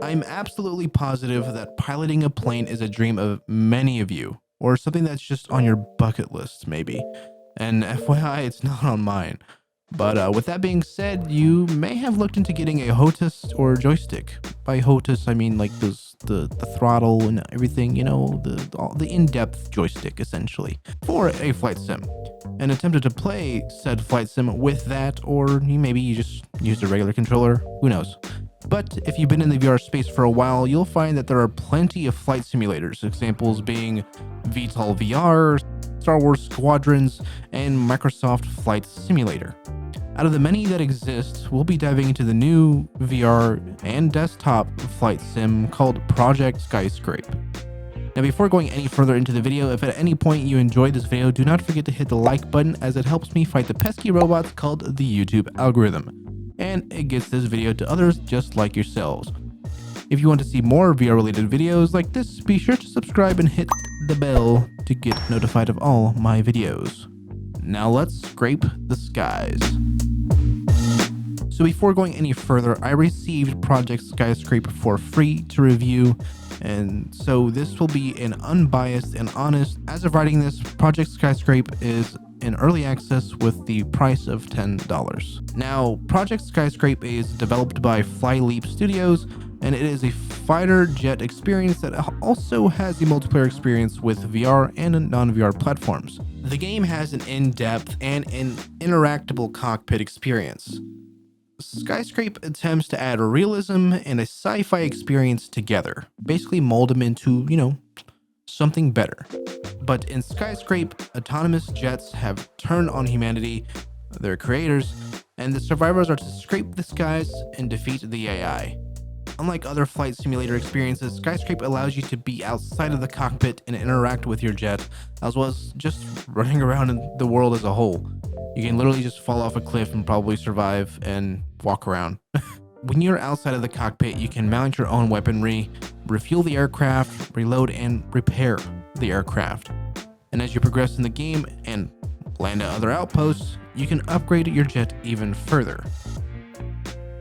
I'm absolutely positive that piloting a plane is a dream of many of you, or something that's just on your bucket list, maybe. And FYI, it's not on mine. But with that being said, you may have looked into getting a HOTAS or joystick. By HOTAS, I mean like the throttle and everything, you know, the in-depth joystick essentially for a flight sim. And attempted to play said flight sim with that, or maybe you just used a regular controller. Who knows? But if you've been in the VR space for a while, you'll find that there are plenty of flight simulators, examples being VTOL VR, Star Wars Squadrons, and Microsoft Flight Simulator. Out of the many that exist, we'll be diving into the new VR and desktop flight sim called Project SkySCRAPE. Now before going any further into the video, if at any point you enjoyed this video, do not forget to hit the like button as it helps me fight the pesky robots called the YouTube algorithm, and it gets this video to others just like yourselves. If you want to see more VR related videos like this, be sure to subscribe and hit the bell to get notified of all my videos. Now let's scrape the skies. So before going any further, I received Project SkySCRAPE for free to review, and so this will be an unbiased and honest. As of writing this, Project SkySCRAPE is in early access with the price of $10. Now, Project SkySCRAPE is developed by Flyleap Studios, and it is a fighter jet experience that also has a multiplayer experience with VR and non-VR platforms. The game has an in-depth and an interactable cockpit experience. SkySCRAPE attempts to add realism and a sci-fi experience together, basically mold them into, something better. But in SkySCRAPE, autonomous jets have turned on humanity, their creators, and the survivors are to scrape the skies and defeat the AI. Unlike other flight simulator experiences, SkySCRAPE allows you to be outside of the cockpit and interact with your jet, as well as just running around in the world as a whole. You can literally just fall off a cliff and probably survive and walk around. When you're outside of the cockpit, you can mount your own weaponry, refuel the aircraft, reload, and repair the aircraft. And as you progress in the game and land at other outposts, you can upgrade your jet even further.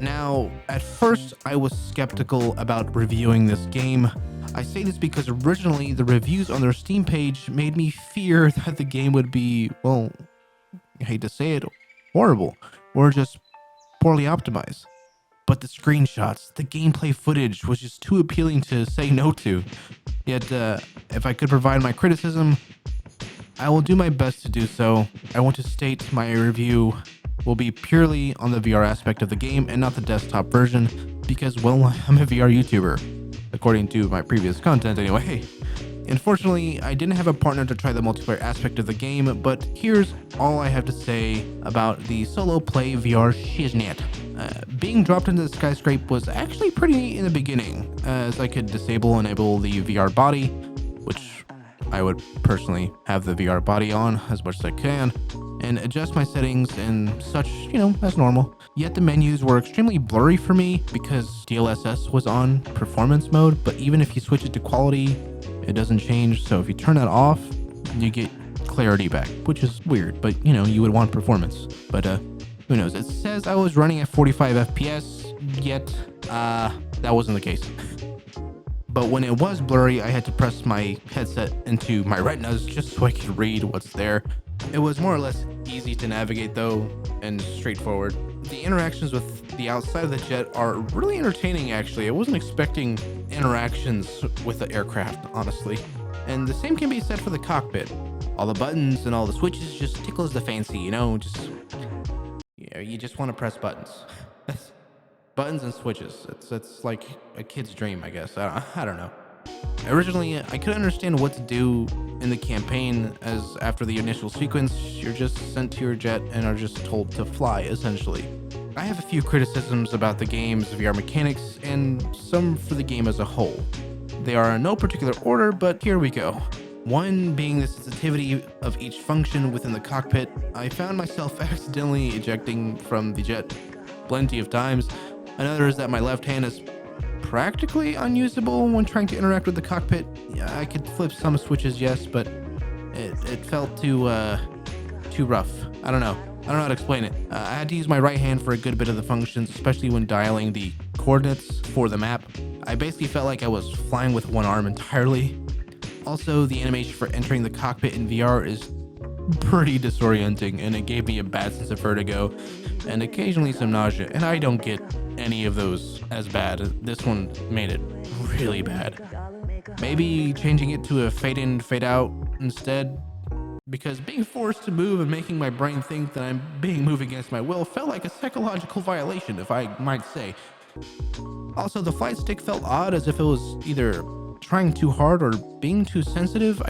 Now, at first, I was skeptical about reviewing this game. I say this because originally the reviews on their Steam page made me fear that the game would be, well, I hate to say it, horrible, or just poorly optimized. But the screenshots, the gameplay footage was just too appealing to say no to. Yet, if I could provide my criticism, I will do my best to do so. I want to state my review will be purely on the VR aspect of the game and not the desktop version, because, well, I'm a VR YouTuber, according to my previous content anyway. Unfortunately, I didn't have a partner to try the multiplayer aspect of the game, but here's all I have to say about the solo play VR shiznit. Being dropped into the SkySCRAPE was actually pretty neat in the beginning, as I could disable and enable the VR body, which I would personally have the VR body on as much as I can, and adjust my settings and such, as normal. Yet the menus were extremely blurry for me because DLSS was on performance mode, but even if you switch it to quality, it doesn't change. So if you turn that off, you get clarity back, which is weird, but you would want performance. But who knows? It says I was running at 45 FPS, yet that wasn't the case. But when it was blurry, I had to press my headset into my retinas just so I could read what's there. It was more or less easy to navigate though, and straightforward. The interactions with the outside of the jet are really entertaining actually. I wasn't expecting interactions with the aircraft, honestly. And the same can be said for the cockpit. All the buttons and all the switches just tickles the fancy, you just want to press buttons. Buttons and switches. It's like a kid's dream, I guess. I don't know. Originally, I couldn't understand what to do in the campaign, as after the initial sequence, you're just sent to your jet and are just told to fly, essentially. I have a few criticisms about the game's VR mechanics, and some for the game as a whole. They are in no particular order, but here we go. One being the sensitivity of each function within the cockpit. I found myself accidentally ejecting from the jet plenty of times. Another is that my left hand is practically unusable when trying to interact with the cockpit. Yeah, I could flip some switches, yes, but it felt too rough. I don't know how to explain it. I had to use my right hand for a good bit of the functions, especially when dialing the coordinates for the map. I basically felt like I was flying with one arm entirely. Also, the animation for entering the cockpit in VR is pretty disorienting, and it gave me a bad sense of vertigo and occasionally some nausea, and I don't get any of those as bad. This one made it really bad. Maybe changing it to a fade in, fade out instead, because being forced to move and making my brain think that I'm being moved against my will felt like a psychological violation, if I might say. Also, the flight stick felt odd, as if it was either trying too hard or being too sensitive.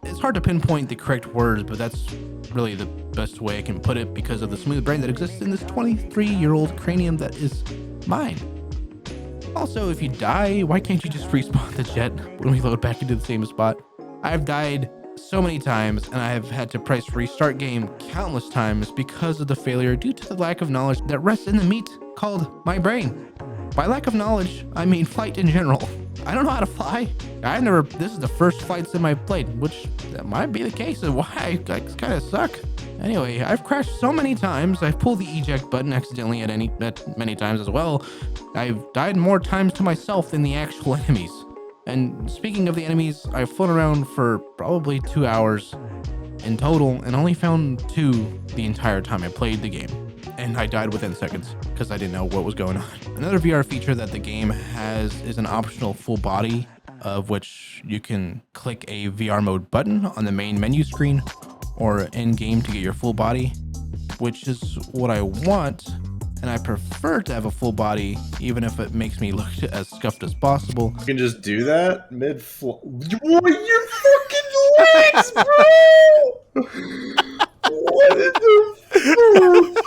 It's hard to pinpoint the correct words, but that's really the best way I can put it because of the smooth brain that exists in this 23-year-old cranium that is mine. Also, if you die, why can't you just respawn the jet when we load back into the same spot? I've died so many times, and I have had to press restart game countless times because of the failure due to the lack of knowledge that rests in the meat called my brain. By lack of knowledge, I mean flight in general. I don't know how to fly. This is the first flight sim I've played, which that might be the case of why I kind of suck. Anyway, I've crashed so many times. I've pulled the eject button accidentally at many times as well. I've died more times to myself than the actual enemies. And speaking of the enemies, I've flown around for probably 2 hours in total and only found 2 the entire time I played the game. And I died within seconds because I didn't know what was going on. Another VR feature that the game has is an optional full body, of which you can click a VR mode button on the main menu screen or in game to get your full body, which is what I want. And I prefer to have a full body, even if it makes me look as scuffed as possible. You can just do that mid-flight. What, your fucking legs, bro! What in the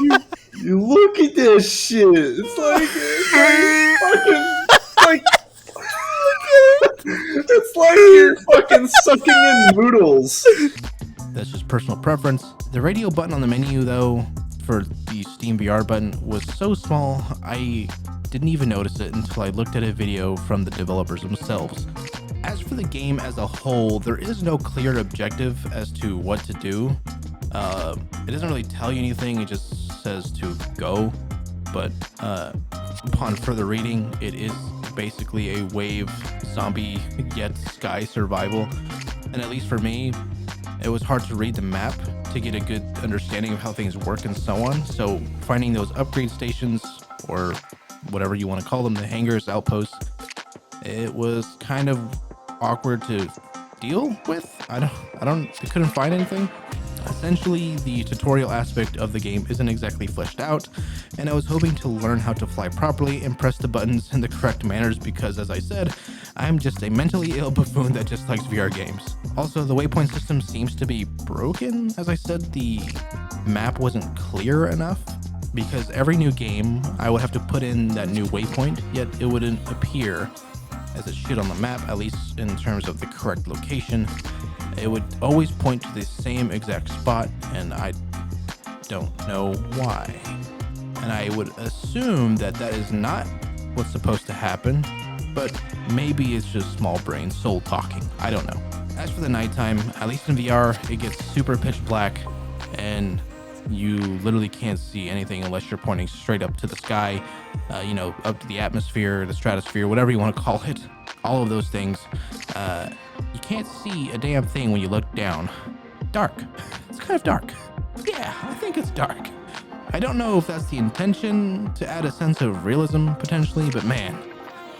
fuck? You look at this shit. It's like you're fucking sucking in noodles. That's just personal preference. The radio button on the menu, though, for the Steam VR button was so small, I didn't even notice it until I looked at a video from the developers themselves. As for the game as a whole, there is no clear objective as to what to do. It doesn't really tell you anything, it just says to go, but upon further reading, it is basically a wave zombie yet sky survival, and at least for me, it was hard to read the map to get a good understanding of how things work and so on. So finding those upgrade stations, or whatever you want to call them, the hangars, outposts, it was kind of awkward to deal with. I couldn't find anything. Essentially, the tutorial aspect of the game isn't exactly fleshed out, and I was hoping to learn how to fly properly and press the buttons in the correct manners because, as I said, I'm just a mentally ill buffoon that just likes VR games. Also, the waypoint system seems to be broken. As I said, the map wasn't clear enough because every new game, I would have to put in that new waypoint, yet it wouldn't appear as it should on the map, at least in terms of the correct location. It would always point to the same exact spot, and I don't know why. And I would assume that that is not what's supposed to happen, but maybe it's just small brain soul talking. I don't know. As for the nighttime, at least in VR, it gets super pitch black, and you literally can't see anything unless you're pointing straight up to the sky, up to the atmosphere, the stratosphere, whatever you want to call it. All of those things. You can't see a damn thing when you look down. Dark. It's kind of dark. Yeah, I think it's dark. I don't know if that's the intention to add a sense of realism potentially, but man,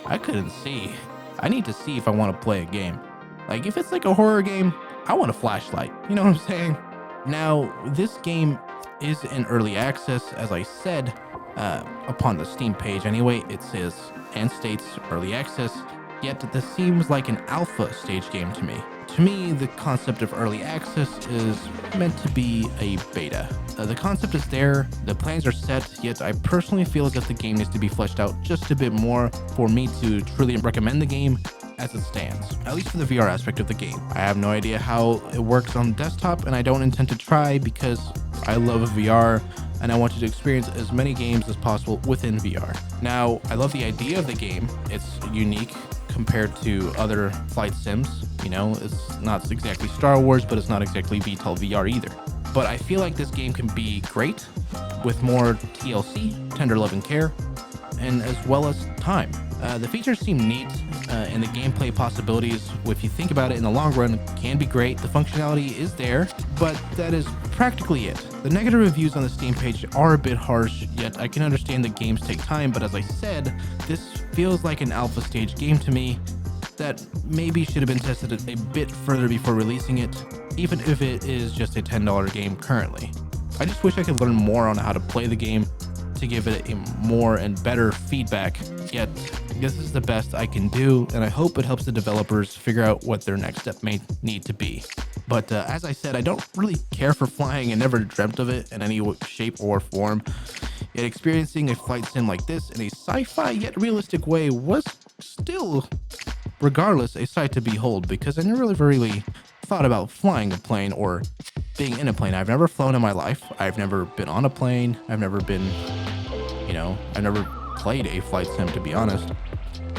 I couldn't see. I need to see if I want to play a game. Like if it's like a horror game, I want a flashlight. You know what I'm saying? Now, this game is in early access, as I said, upon the Steam page anyway. It says and states early access. Yet this seems like an alpha stage game to me. To me, the concept of early access is meant to be a beta. The concept is there, the plans are set, yet I personally feel as if the game needs to be fleshed out just a bit more for me to truly recommend the game as it stands, at least for the VR aspect of the game. I have no idea how it works on desktop, and I don't intend to try because I love VR and I wanted to experience as many games as possible within VR. Now, I love the idea of the game. It's unique compared to other flight sims. You know, it's not exactly Star Wars, but it's not exactly VTOL VR either. But I feel like this game can be great with more TLC, tender love and care, and as well as time. The features seem neat, and the gameplay possibilities, if you think about it in the long run, can be great. The functionality is there, but that is practically it. The negative reviews on the Steam page are a bit harsh, yet I can understand that games take time, but as I said, this feels like an alpha stage game to me that maybe should have been tested a bit further before releasing it, even if it is just a $10 game currently. I just wish I could learn more on how to play the game to give it a more and better feedback, yet this is the best I can do, and I hope it helps the developers figure out what their next step may need to be. But as I said, I don't really care for flying and never dreamt of it in any shape or form, yet experiencing a flight sim like this in a sci-fi yet realistic way was still, regardless, a sight to behold, because I never really thought about flying a plane or being in a plane. I've never flown in my life. I've never been on a plane. I've never been, I've never played a flight sim, to be honest.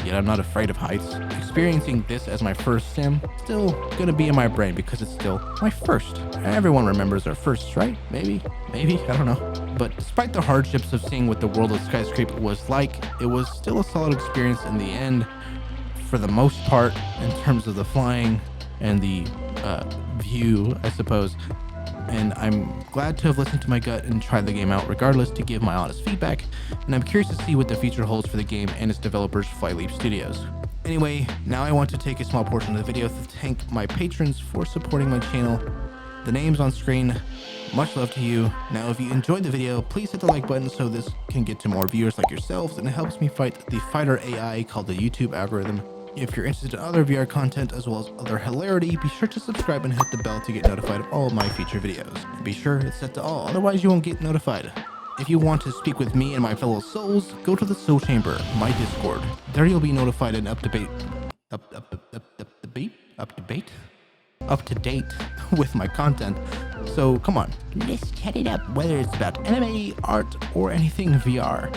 Yet I'm not afraid of heights. Experiencing this as my first sim, still gonna be in my brain because it's still my first. Everyone remembers their firsts, right? Maybe, I don't know. But despite the hardships of seeing what the world of SkySCRAPE was like, it was still a solid experience in the end, for the most part, in terms of the flying and the view, I suppose. And I'm glad to have listened to my gut and tried the game out regardless to give my honest feedback, and I'm curious to see what the future holds for the game and its developers, Flyleap Studios. Anyway, now I want to take a small portion of the video to thank my patrons for supporting my channel. The names on screen, much love to you. Now if you enjoyed the video, please hit the like button so this can get to more viewers like yourselves, and it helps me fight the fighter AI called the YouTube algorithm. If you're interested in other VR content as well as other hilarity, be sure to subscribe and hit the bell to get notified of all of my future videos. And be sure it's set to all, otherwise you won't get notified. If you want to speak with me and my fellow souls, go to the Soul Chamber, my Discord. There you'll be notified and up to date with my content. So come on, let's chat it up, whether it's about anime, art, or anything VR.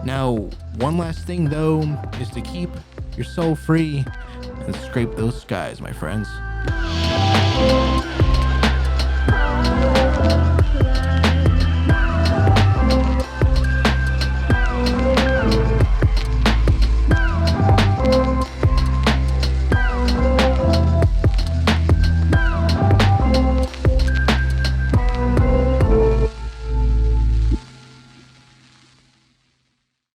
Now, one last thing though, is to keep your soul free and scrape those skies, my friends.